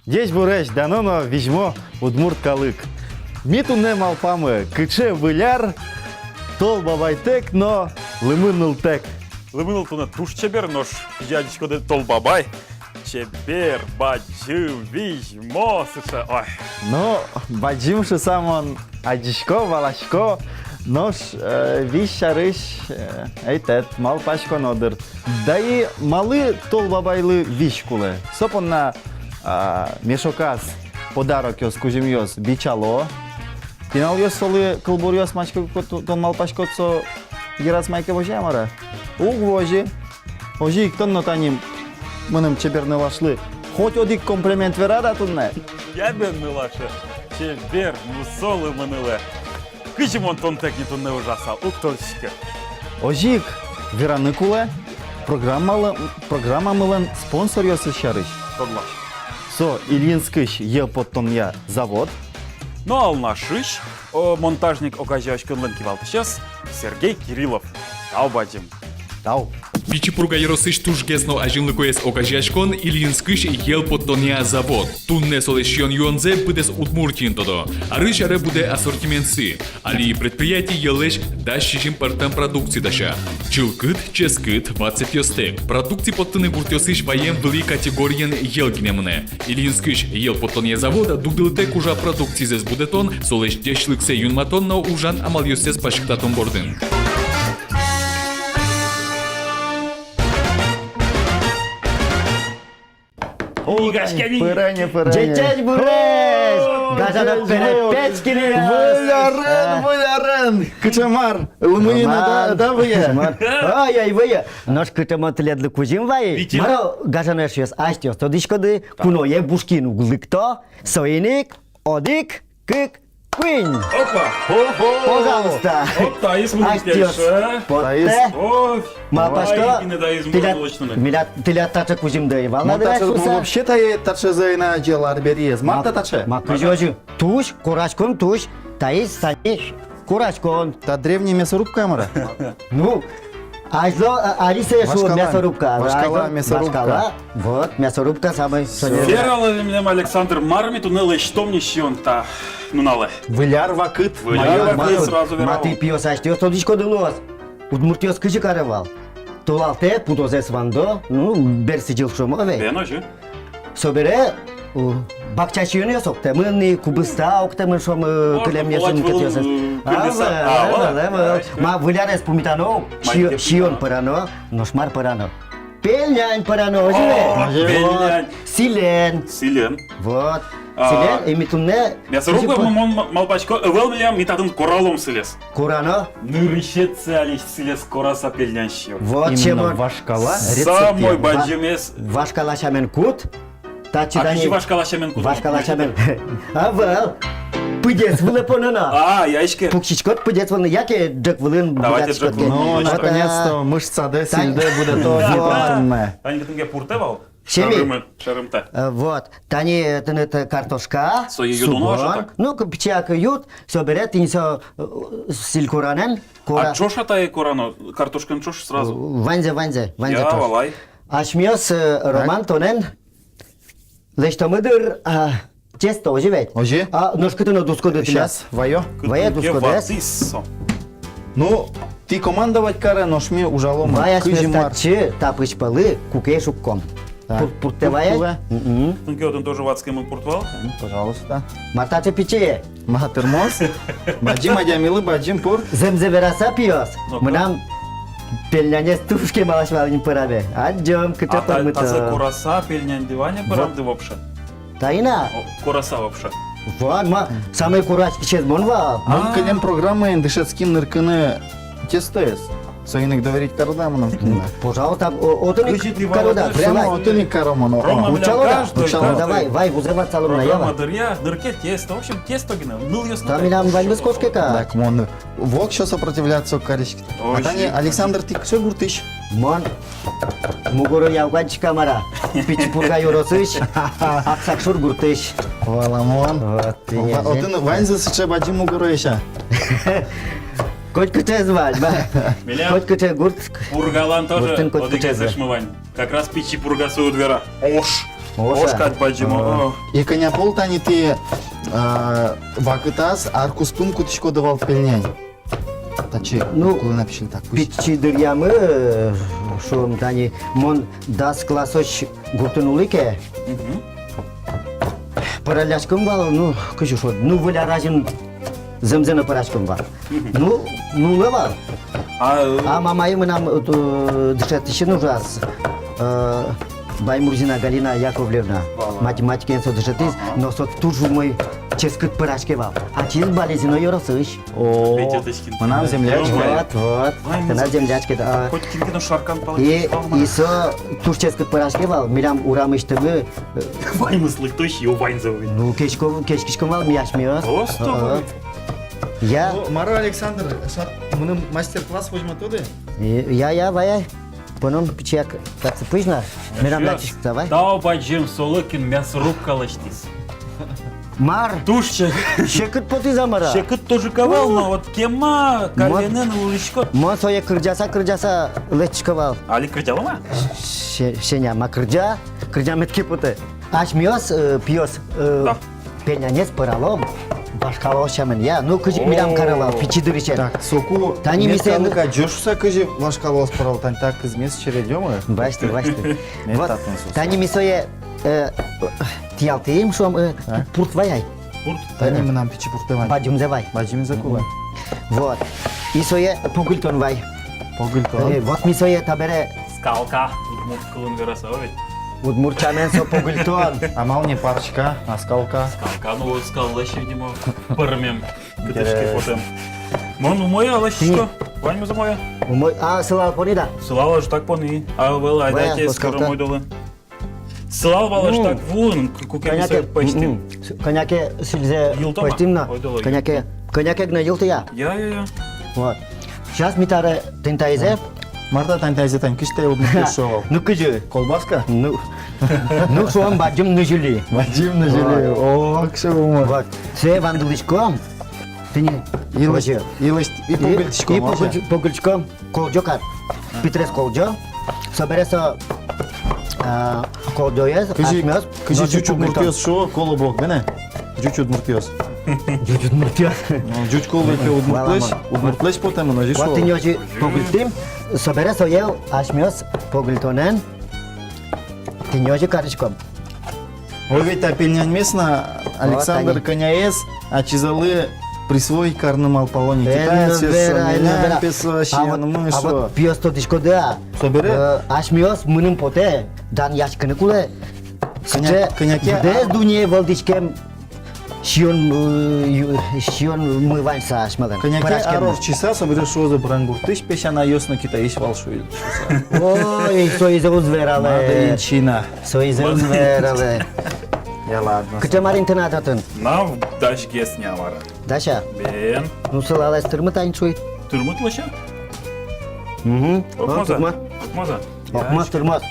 Десь буреш, даноно візьмо удмурт калик. Міту не малпами, киче виляр, тол бабайтек, но лиминул тек. Лиминул туна туш чебер, нож дядечко де тол бабай. Чебер, бачу, візьмо, сише, ой. Ну, баджимши самон адішко, валашко, нож віщариш, ейтет, мал пачко нодир. Да і мали тол бабайли вішкуле. Сопон на мішокас подарок йос кужим йос бичало. Пінал йос соли кылбур йос мачко тон мал пачко цо герас майке вожемара. Уг вожі. Ожі іктон нотанім менем чебер не лашли. Хоть одик комплімент верада тут не. Я бен милаше, чебер, мусоли менеле. Кичим он тон текні тон не ужаса, уктольщика. Ожик Вераникуле, программа милен спонсор йоси щариш. Подлаш. Со Ильинскиш є потом'я завод. Ну ал нашиш, монтажник оказячкын лын кивалтышес, Сергей Кириллов. Тау бачим. Тау. Пичипурга Яросыш тужгесно ажинлыкоес окажашкон Ильинскыш ел подтония завод. Тунне солешьон юанзе быдес Удмуртин тодо. Арыш аре буде ассортиментсы. Али предприятий елеш дащижим партам продукции даша. Чылкыт, ческыт, 20 йостек. Продукции подтыны буртёсыш ваем были категориян елгинемне. Ильинскыш ел подтония завода дугдылтек ужа продукции зес будетон, солеш дешлыксе юнматон, но ужан амал йостес пашыктатон бордын. Пирені. Дечать буреш! Газана перепеч килиас! Вилярен! Кичемар! Лимина да виє. Ай, вие! Наш кытымы тиледлы кузим вай. Маро газана шес астиос. Тодишкоды куное бушкину глыкто, соиник, одик, кык, куинь. Опа! Пожалуйста. Оп, таис Астиос. мунитеш, Потте. Ой, Мапашко. и не даис молочныны. Тилят тача кузим дэй. Вална Вообще та є таче зайна діла берез. Мата таче. Макыжожу. Туш, курачкон туш. Таис сани курачкон. Та древня мясорубка мара. Ну, Алиса шо Вашкала. мясорубка. Вашкала, мясорубка. Вашкала. Вот, мясорубка самый. Верала мне Александр Марми, тунелы что мне щента. Ну нале. Виляр вакыт. Виляр вакыт. сразу верал. Маты пьёс астёс, тодишко дылос. Удмуртёс кычы карывал. Тулалте, путозес вандо, ну, берси жыл шумове. Бено же. Собере, бакчачыны ёсокте, мынны кубыста окте мын шом кылемнесин кетёсес. Ма вылярес пумитано, шион парано, ношмар парано. Пельнянь парано, живе? пельнянь. Силен. Силен. Вот. Силен, и митунне... Мясорубка малпачко, велмилям митадын коралом силес. Курано. Нырышетсе алиш силес кораса пельнян щен. Вот Именно чем вашкала Самой рецепт. баджемес. Вашкалашамен кут. А кичи вашкалашамен кузов. Вашкалашамен. А вел. Пыдец вылы понана. А, яички. Пукчичкот пыдец вылы, яке джек вылын Давайте джек вылын. Ну, наконец-то мышца де сильде буде то потомне. Они кытынге пуртевал? Шеми. Шарымта. Вот. Тани тынет картошка. Со ее дуно же субон. так? Ну, пичак ют, собере тинсо силькуранен. А чош атай корано? Картошкан чош сразу? Ванзе Я чош. валай. Ашмиос роман тонен. Лештомыдыр тесто оживет. Ожи? А ножкытыно дускоды Сейчас, вайо. Вая дускодес. Ватисо. Ну, ти командовать каре, ношми ужалома. Вая Кыжимар. сместачы тапыч пылы куке шукком. Пуртевая. Тынке отын тоже ватский мы пуртвал? Пожалуйста. Мартачы пиче. Махатермос. Баджим адямилы, баджим пур. Земзевераса пиос. Ну-ка. Мынам пельняне стушки малашвалын пырабе. Аджом кыты А та за пырмыты. кураса пельнян диване паранды вообще? Тайна. Кураса вообще. Вот, самый курач кичез монва. Мон кенем программы индышецкин ныркыны тестес. Союник доверить кардамоном. Пожалуйста, отын Кыжит ли каруда. валады? Прямо Прямо. отыни карамоно. Рома, Учало да? каждый, Учало, каждый. давай, вай, узревать салон Программа наява. дырья, дырке тесто. В общем, тесто гина. Ныл ясно. Там илям вальмыз кошкека. Так, мон. Вок що сопротивляться карички. Ой, А тани щит. Александр ты все гуртыш. Мон. Мугуру явганчы камара. Пичпурга юросыш. Аксакшур гуртыш. Валамон. Вот, ты не Отын ванзы сыча баджим угурэша. Хоть кыте звать, ба. Миля. Хоть кыте гурт. Пургалан тоже Гуртын кот одыге кучезе. зашмывань. Как раз пичи пурга свою двера. Ош. Ошкать бачим. Иканя пол тани ты вакытас аркуспун кутишко давал пельнянь. Тачи, Ну, кулы напиши так. Пичидырьямы, шо тани, мон дас классоч гуртунулике. Параляшком вал, ну, кыжу шо, ну, выля разин зымзына парашком вал. Ну, лывал. А мамай нам дышатыщин ужас. Баймурзина Галина Яковлевна, математика инсо дышатыс, но со туржу мой ческет парашкевал. А через болезненно yorosыш. О, Петяточкин. манам землячка. Вот. Она землячка. Хоть кинкину шаркан И получишь. со тур ческет парашкевал, мирам урамыштыбы, Ваймыслык тощий, у вайнзовый. ну кешкишком вал мияшмиос. О, стоп. Я, Мара Александр, мыным мастер-класс возьмет туды? я, ваяй. Потом печек, как ты пыжна, мирам латишь, давай. Дау бачим солокин мяс рук калаштис. Мар, Тушчик. шекет поты замара. Шекыт тоже ковал, но вот кема каленен улычко. Мон своя кырджаса лечковал. Али крытяла ма? Сеня макрджа, крджа метки поты. Аш миос, пиос, Да. пенянец паралом. Башкалошамен я, ну кыжик мирам каравал, пичидыричен. Так, соку Тани мисен- меткалыка джошуса кыжи вашкалос парал тань так измес чередёмы. Бачты. Не Вот, татын сус. тани мисое тиалтыем шом пурт ваяй, Тани мынам пичи пуртывань. баджум завай. Баджими закулы. Вот. И сое погультон вай. Погыльто. Вот мисое табере Скалка. Удмурт кылын верасовый. удмурчамен со погультон. Амал не парчка, а скалка. Скалка, ну скалла еще димо. Пырмем. Кытышки фотем. Мон умоя алашишко. Ваньму за моя. Сылал понида. Сылала ж так пони. А вела айдайте Вая, скоро поскалка. мой долы. Сылала ж так вон. Кукемиса почтим. Коняке сильзе Йылтома? почтимна. Ой, долой. Коняке гна йылтыя. Я. Вот. Сейчас митаре тентайзе. Марта тань тайзе тань кыштай удмуртый шоу. Ну кыжы. Колбаска? Ну шуам баджым нажили. Баджим на желе. О, кшо умар. Вот. Се вандылычком. Ты не... Илыш и погыльтичко. И погыльчком. Колджокар. Питрес колджо. Собереса колджоез. Кыжи жуч удмуртиос шо колобок, бене? Жуч удмуртиос. Жучут муртиос. Жуч колбеке удмуртлеш потем, но жи шо. Вот ты нёжи погыльтим. Собереса ел ашмёс погыльтонен. Ты нёжи карычком. Ой, ведь апельнянь местно, Александр они. Коняес, а чизалы присвоить карным алпалоне. А вот пьёс то дишко да. Собере? Ашмёс мыным поте. Дан яшкыны куле. Коняке- Без дуне волдичкем шион мываньса ашмадан. Коняке аров часа собере шо за брангуртыш, пещана ёсна китаиш волшует. Ой, соиза Надо узверале. инчина. Соиза узверале. Я ладно. Кыча маринтена татын. Нав дашге снямара. Даша, Бен. ну сылалась тырмы танчуй. Турмут лоша? Окмаза. Окмаза. Окмаз тырмаз.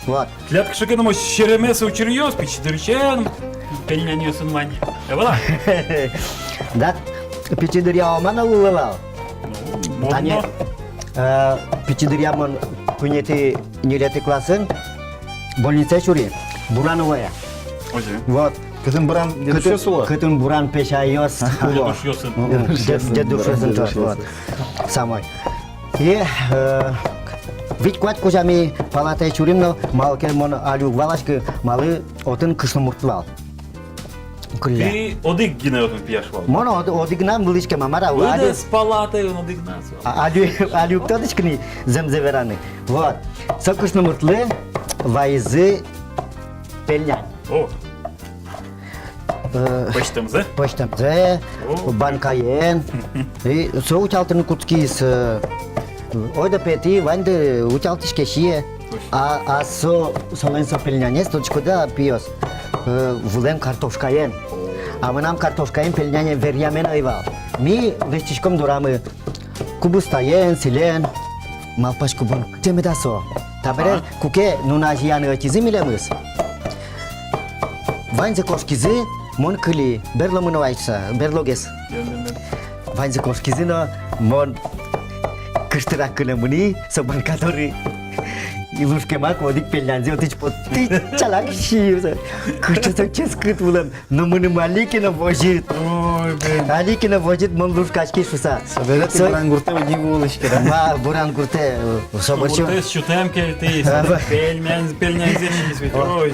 Вот. Клятка шакеному щеремеса учерьёс, пичидырчен. Пельняни сынвань. Эвала? Да, пичидырья омана улывал. Тане, Модно. пичидырья мон пунети нелеты классын. Больница чури. Бурановая. Ози. Вот. Кытын бран дедушка сула? Кытын буран пешайос. Дедушьёсын. Дедушесын вот. Самой. И ведь куат кожами палатай чурим, но малке мон алю валашки малы отын кышны муртвал. Күлле. Ты одык гине отын пияшвал. Мон одигнам вылышке мамара. Выйде с палатой он одык нас. Алю ктадышкни земзевераны. Вот. Сокушны муртлы вайзы пельня. О, почтемзе. Почтамзе, О. банкаен. И со учалтын кутки с ойда пети ванды учалтышке шие. А со соленсо пельнянес точкода пиос. Вулем картошкаен. А мы нам картошкаен пельняне верьямен айвал. Ми вещичком дурамы кубустаен, силен. Малпаш кубун. Темедасо. Табере куке нунажияны очизы милемыз. Ванзе кошкизы мон кыли берломыны вайса, берлогес. Ванзе кошкизы но мон кыштырак кылымыни собан который Илушкемак водик пельнянзе, вот ты чалак шиюза. Куча чес кыт булам, но мы Аликина возит. Ой, блин. Аликина возит, мон лушкачки шуса. Соберет и бурангурте уди булочки, да? Ма бурангурте, соборчу. Буртес чутем келти, пельнянзе шиз. Ой.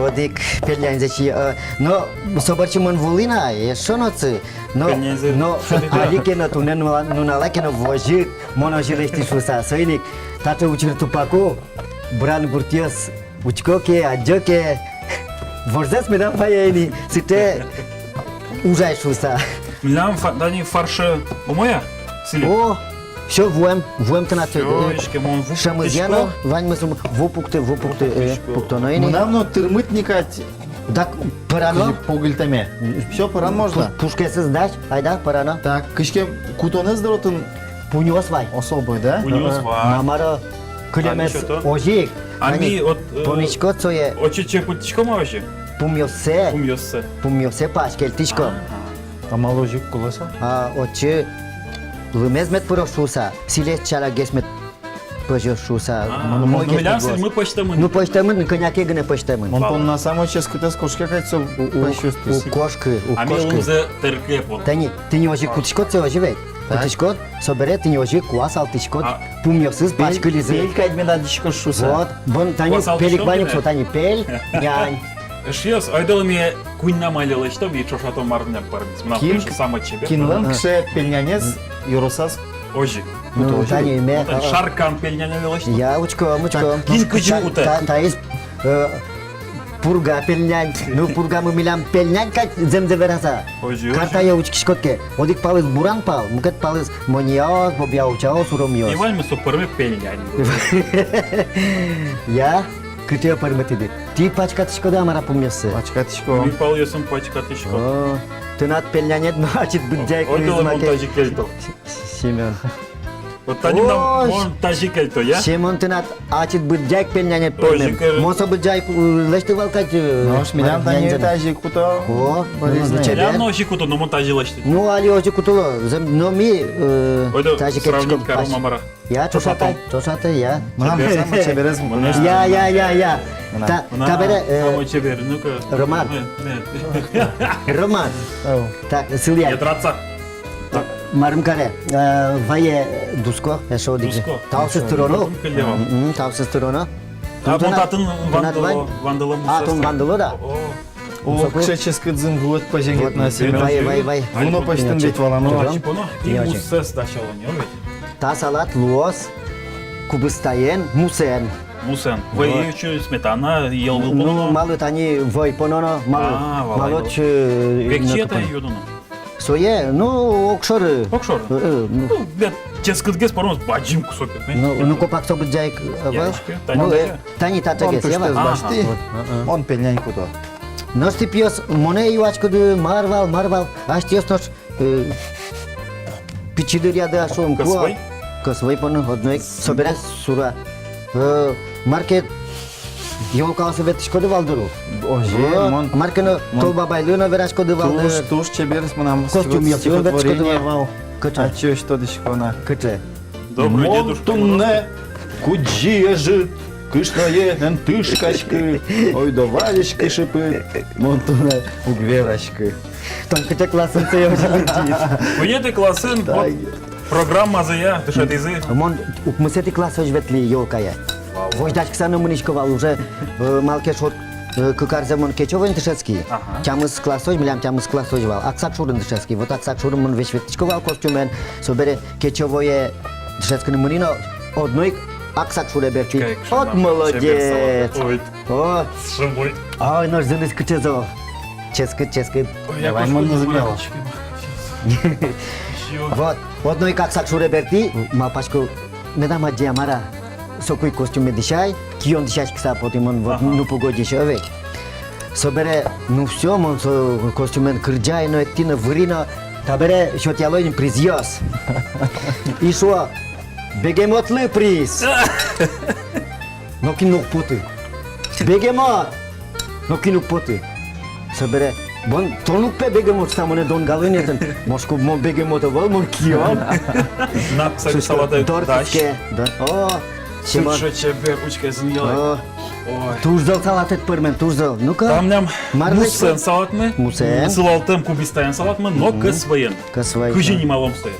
Одик пельнянзе ши. Но соборчу мон вулина, ешоноцы. Пельнянзе. Но Аликина тунен нуналакина возит, моножилешти шуса. Сойник, тата учир тупаку, бурангуртес, учкоке, аджоке. Ворзес медам фаени, сите ужай шуса. Милям дани фарша умоя? Сили. О, все вуем тана Ёшки, мон вупуктичко. Шамызяно, вань мызым вупукты, пуктоноини. Мынамно тырмытникать Так, парано, погыльтаме. Все, паран можно. пушкесыз даш, айда, парано. Так, кышке кутонез дыротын Пуньос вай. особый, да? Унюс ва. Мамаро, кылемес Ани что-то? ожик. Ами от Помичко цое, очече путичко мавши. пумьосе, Умьёссе. пумьосе пашкелтишко. А маложик куласа? А очи лымезмет пырошуса, силес чара гесмет пыжошуса. Ну милям сил мы почта Ну мы. почтамын, коняке гыне почтамын. Он пон на самой ческутес кошке кайцо У почувствуешь. кошки, у Ами кошки. лузе терке пот. Тани, ты не ожи кутишко це оживет. Кутишко, собере ты не ожи куас алтишко, А. пумьосыз пачка лизы. Пелька админадичко шуса. Вот, бон тани Куас алтишко пелик баник, гыне? со тани пель, нянь. Шиос айдол ми кунна малила что ми чошато марня парнис. На Кин- пишу сама чебе. Кинлан кше пельнянез юросас. Ожи. Ну, тани ме. Шаркан пельняня что? Я учком. Кин кычута. Таис пурга пельнянь. Ну, пурга мы милям пельнянь, как земзе вераса. Ожи. Карта я учкишкотке. Одик палыз буран пал, мукет палыз мониос, бобяучаос, уромиос. Иваль мы суперме пельняня. Я кытыя парметиди. Ти пачкатышко да мара пумьосы. Пачкатичко. Ми пал ясым пачкатышко. О, тынат пельнянет, но ачит быджай Ойдол монтажи келто. Семен. Вот таним нам Ой. монтажи келто, я? Семен тынат ачит быджай пельнянет Ой, поймем. жикер. Мосо быджай лешты валкать. Нож милям тани этажи куто. О, полезный. тебе. Я ночи куто, но монтажи лашти. Ну, али ожи кутуло. Но ми Ойдо тажи сравнить кару кетчком. мамара. Я чосатай, я. Мынам само чеберез. Я. Та бере Само чебер, ну-ка. Роман. Роман. Ау. Так, Силия. Ядраца. Марым каре, вае дуско, яшо диги. Дуско. Таусыз туроно. Келдева. Таусыз туроно. А монтатын вандала А, тон вандало да. О, кше ческы дзын гуот поженгет на Семен. Вай. Вуно почтын бет валано. Ну, чипоно. И Не очень. муссес дашало, не ведь? Та салат луос, кубыстаен, мусен. Мусен. Вы еще сметана ел был Ну, полно. мало тани вой пононо, А, мало валай. ч. Пекчи это юдуно. Сое, ну, окшоры. Окшор. Ну, Ну, бед, ческатгес паромс баджим кусок. ну, копак со бджайк. Яшки, Ну, тани. тани Он татагес, пыштез ева. башти. Ага. Он пельнянь куто. Нос ти пьес, моне юачкуду, марвал. Аш тиес нос пичидыр яды ашуым. Косвой? Косвой поно, одной. Соберес сура. Маркет Ёлкасы ветишкоды валдыру. Оже, мон. Маркено толба байлына верашкоды валдыр. Туш чеберез мынам Костюм я стихотворение вал. Кыча. А чё что дышкона? Кыча. Добрый дедушка. Монтунне, куджие жит, кышное тышкачкы, ой, да валишки шипы, монтунне, угверочкы. Там кыча классын цея уже летит. Понятый классын, вот программа за я, дышат язы. Мон укмысети класс ветли ёлкая. Вождачка саны мыничковал уже малке шот кыкарзамон кечовен тышецкий. Ага. Тямыз классой, милям тямыз классой вал. Аксак шурын тышецкий. Вот аксак шурын мон вещь ветичковал костюмен. Собере кечовое тышецкий мынино одной аксак шуре берти. Вот молодец. Ой, О, шамой. ой, наш зыныс кычезо. Ческы. Давай, мон не забивал. Вот, одной аксак шуре берти. Малпачку медам аджия мара. Сокой костюме дишай, кион дишаш кса потимон вот ну погодишь овек. Собере, ну все, мон со костюмен кырджай, но эктина вырина, табере шотялойн призьёс. И шо, бегемотлы приз. Но кинук путы. Бегемот, но кинук путы. Собере, бон тонук пе бегемот самоне дон галынетен. Мошку мон бегемота вол мон кион. На, кстати, салата дашь. Торкиске, да. О, Шимон. Что чебер, учка змеила. О, Ой. Туждал салат ет пырмен, туждал. Ну-ка. Там ням Марлыч мусен мы? салат мы. Мусен. Сылалтым кубистаян салат мы, но кысвоен. Кысвоен. Күжі не малом стоит.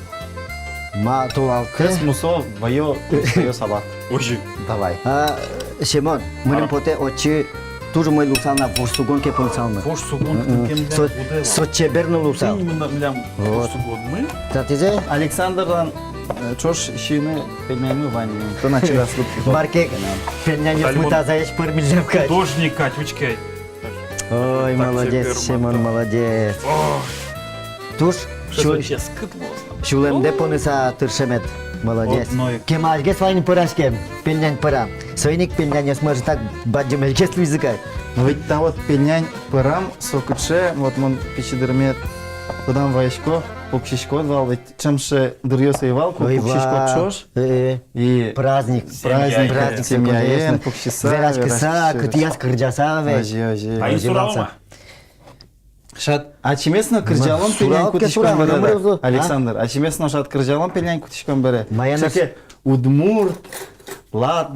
Ма тулалты. Кыз мусо вайо салат. Ой. Давай. Шимон, мырым поте очи тоже мой лусална ворсугон кепон сална. Кош сугон кем Со чеберну лусал. Ты не млям Вот. сугон мы. Татизе? Александрдан чош шины пельмени вани. То начала слуп. Барке пельняне Альмон. смыта заешь пырмилем кать. Художник Катючкой. Ой, Так молодец, чебер, Шимон, мата. молодец. Ох, Туш, что за скытло. шулемде понеса тыршемет. Молодец. Одной. Кемальге свайни пырашкем, пельнян пыра. Свойник пельняне сможет так баджемельге слизыкать. Но ведь там вот пельнянь пырам сокуче, вот мон пичидермет тудам вайшко, попшишко звал, ведь чемше дырьёса и валку, Ой, попшишко чош. И Праздник. Праздник, Праздник, семья, конечно. попшиса, Верашкаса, кытияс кырджаса ве. Ажи, ажи. А и суралма. Шат, а чемесно кыржалом пельнянь суралке кутишком сурал, бере, номер узу, а? Александр, а чемесно шат кыржалом пельнянь кутишком бере. Майонез. Шаке, удмурт, лад,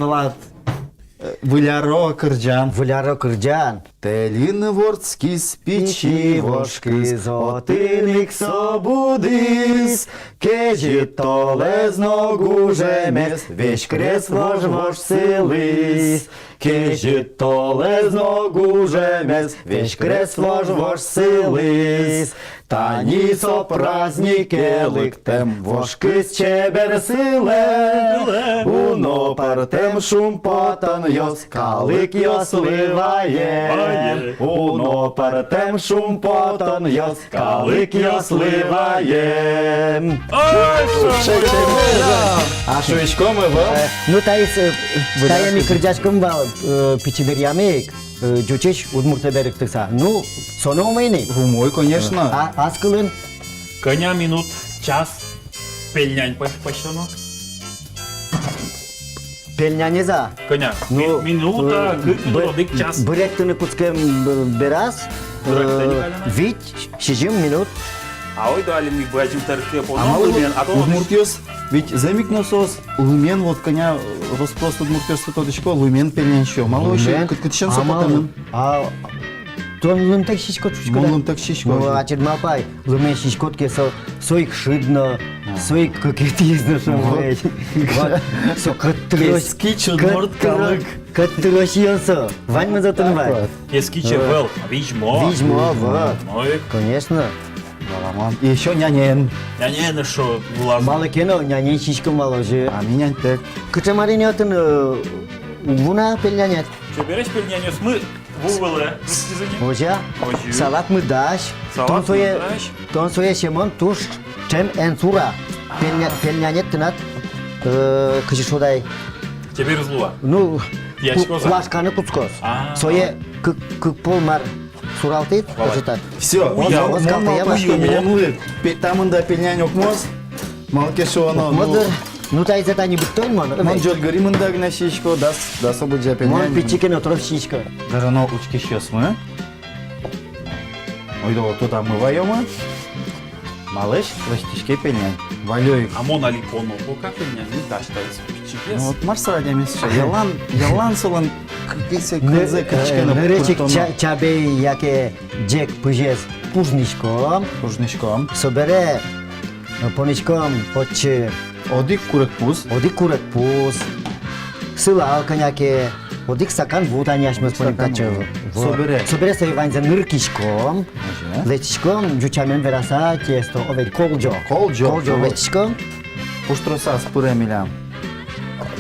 выляро кырджан. Вуляро кырджан. Телін вордські спічі вошки, зотиник собудис, кежі толезно гужемес, вещ крес вож силис. Кежі толезно гужемес, вещ крес вож силис. Тані со празднике ликтем, вошки з чебер силе, уно партем шум потан йос, калик йос ливає. Уно партем шум потан йос, калик йос ливає. А шуєчко ми вам? Ну, таис, таями кырджашком вал, пичидерями, жучеш удмурта берег тыса. Ну, соно умейни. Гумой, конечно. А аскылын? Коня минут, час. Пельнянь почтено. Пельнянеза. Коня. Ну, Минута, родик, час. Быректыны куцкем берас, Быректы не калена? вить, 6 минут. А ой, дали мы бачим тарке по Амал а то удмуртиос, ведь замикносос, лумен, вот коня распрост удмуртиос тодочко, лумен пельнянчо. Мало еще, кутчен сапатамен. А тон лымтек шишкот чучкода. Мон лымтек шишкот. Ну, а чед малпай, лымен шишкот кесо, сойк шидно, сойк кокетизно шамой. Со каттырос. Эски чудмурт калык. Каттырос йонсо. Вань мы затынвай. Ески чевел, вижмо. Вижмо, вот. Ой, Конечно. И еще нянен. я не на что влазу. Мало кино, няне шишка мало же. А меня так. Кычамари нетын вуна пельнянет. Что берешь пельняню, мы вувелы. Ожа, Ожа. салат мы даш. Салат мы даш. Тон соя шемон туш чем энсура. Пельнянет тынат. Кычышудай. Теперь зло. Ну, Ящик за. лашканы куцкос. А. Соя полмар суралтит, ожитат. Все, Уя, мон тамында пельнянь окмоз. Малкешо оно. Модер, ну та из это не бутон мон. Мон жол горимында гна шишко, да собуджа Мон пельнянь. пичикен отров шишка. Даже оно учки сейчас мы. Ой, да, туда мы воема. Малыш, ластички пельнянь. Валёй. А мон али поно, пока пельнян, не дашь, то есть Ну чипес. вот марсарадя месяца. Ялан солон. Кысе кызе кычкена. Неречик чабей яке джек пыжез пужничком. Пужничком. Собере поничком очи Одик курек пуз. одик курек пуз. Сыла алканяке одик стакан вода няшмес поникачо. Собере. Собере сей ванзе ныркишком. Аже. Лечишком жучамен вераса тесто овет колджо. Колджо. Колджо лечишком. Пуштроса с пуремилям.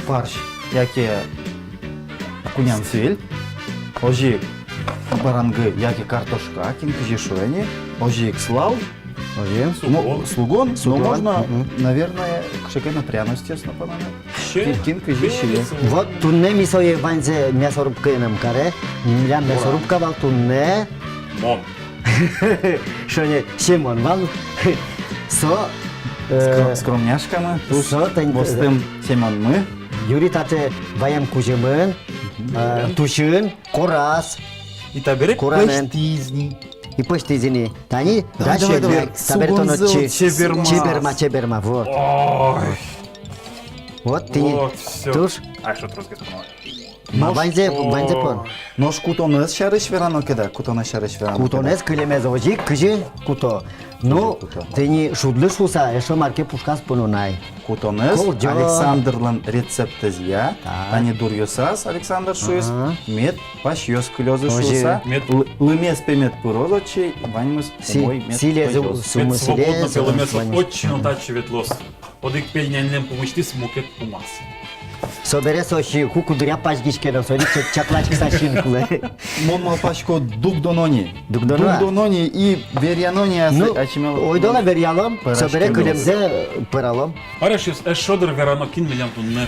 Парш. Яке кунян силь. Ожик барангы, яке картошка, кин кыжишуэни. Ожик слал. Слугон. Но Слугон. можно, наверное, шекена пряности снопанана. Кин кыжишили. Вот тунне мисое ванзе мясорубка нам каре. Милям мясорубка вал тунне. Мон. Шоне Шимон вал. Со Скромняшками. Туш Сотень. востым семен мы. Юрий тате ваям кужемын, тушын, корас, И табере? корамен. Тизни. И пыштизини. Тани Давай, дальше давай. табертоночи. Чеберма. Чеберма, вот. Ой. Вот ты Вот, все. туш. Ай, что трозгет куно. Ванзе пон. Нош кутонес шарыш верано кеда, кутона шарыш верано. Кутонес килемез ожик, кыжи куто. Ну, Куто. ты не шудлы шуса, эшо марке пушкас пунунай. Кутонес Колжо. Александрлан рецептезия, Так. ани дурьосас Александр шуес, мет паш ёс клёзы Ожи. шуса, Мет. лымес пемет пурозочи, ваньмус умой мет Силе пойёс. сумы Свет свободно силе. пеломесо очень утачивает лос. Одик пельнянлем помочти смукет пумас. Собере соши кукудуря пачгишке на сори чаклачки сашинклы. Мон малпашко дугдонони. Дугдоно. Дугдонони и верянони Ну, ачимел. ойдола верялом, Пырашки собере мел. килемзе пыралом. Арашис, шодер верано кин милям тунне.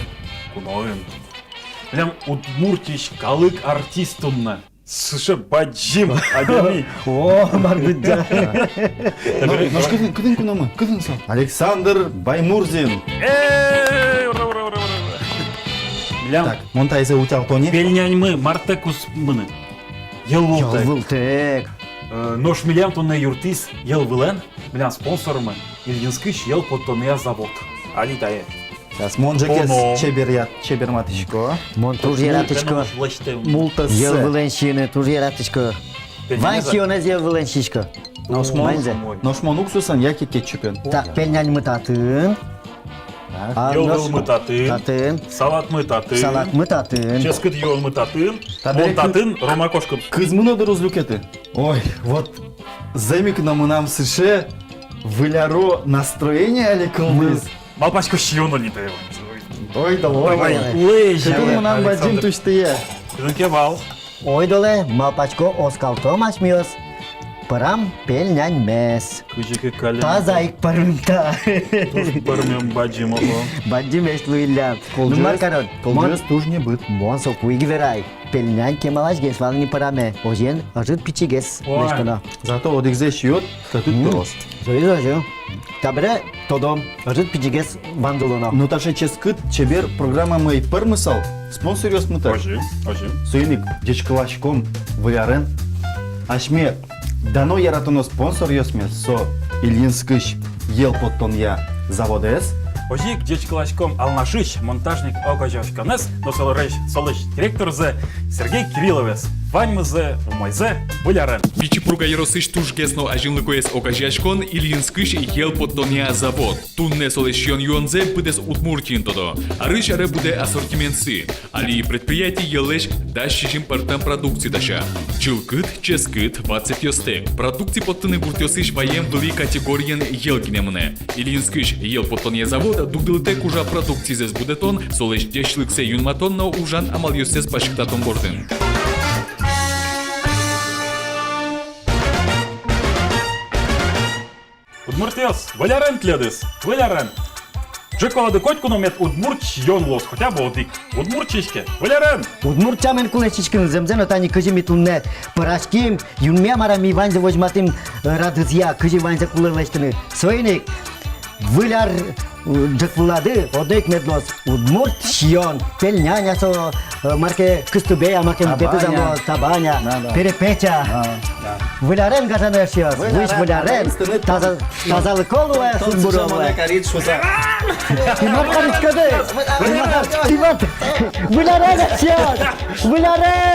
Куноем. Милям удмуртиш калык артистунна. Слушай, баджим, адеми. О, маргудда. Нош кыдын кунамы? Кыдын сан? Александр Баймурзин. Ура, ура, ура, ура. Милям, Так, монтайзе утялтони. пельняньмы мартекус мыны. Ел волтек. Ялвылтек. Нош милям тунне юртис ел вылен. Милям спонсорымы. Ильинскыш ел подтония завод. Али дае. Сейчас монжекес Оно. чеберматышко. Мон тур ератычко. Мултасы. Елвыленщины, тур ератычко. Вансионез елвыленщичко. Ванзе. Ношмон уксусан яки кетчупен. Так, пельнянь мы татын. А Йол нос- мы татын. Татын. Салат мы татын. Салат мы татын. Ческет йол мы татын. Табе- Мон татын, ромакошкам. Кызмыно да разлюкеты. Ой, вот замик на нам сыше выляро настроение али кылмыз. Малпачку щиону не даем. Ой, да ой. Лейжа. Кыдын нам бадим туштые. Кыдын кевал. Ойдоле, малпачко оскалтом ашмиос. Пырам пельнянь мес. Кыжыке калем. Тазайк парымта. Бармем баджим ого. Бадди меш луилля. Нумар карот. Колжес туж не быт. Мон сокуиги верай. Пельнянь кемалаш гес вални параме. Ожен ажит пичигес. Ой. Нешкана. Зато одекзе шьет, татут пирос. Зоизожу. Табре тодом ажит пичигес вандулона. Ну таше ческыт чебер программа мой пырмысал. Спонсор ёс мыта. Ожи, ожи. Суйник дечкалашком вылярен. Ашме дано яратыно спонсор ёсме со Ильинскыш ел подтон я заводес. Ожи дечкалашком алнашыш монтажник огажашканес, но солореш солыш директорзе Сергей Кирилловес. Ваньмызе, умойзе, вылярен. Вичи пруга еросыш туш гесно ажинлыкоес окажашкон Ильинскыш ел подтония завод. Тунне солешьон юонзе пытес удмуртин тодо. Арыш аре буде ассортиментсы. Али предприятий елеш дащишим партам продукции даша. Чылкыт, ческыт, 20 ёстек. Продукции подтыны буртёсыш ваем вли категориен елкинемне. Ильинскыш ел подтония завод дугдылтек ужа продукции зес будетон, солеш дешлыксе юнматон, но ужан амал ёсес пашыктатон бордын. Удмуртиос, вылярен тледес, вылярен. Жеколады котькуну мет удмурч йон лос, хотя бы одик. Удмурчишке, вылярен. Удмуртчамен кулечичкин земзено тани кыжи митунне. Пырашким юнме марами ванзе возьматым радызья кыжи ванзе кулырлештыны. Сойник. Выляр джеквулады одек медлос удмурт шион пельняня со марке кыстубея марке бетезамо табаня Да. перепеча вылярен газанешиос выш вылярен тазалы колуя сумбуровая Тимар каричкады Тимар вылярен шиос вылярен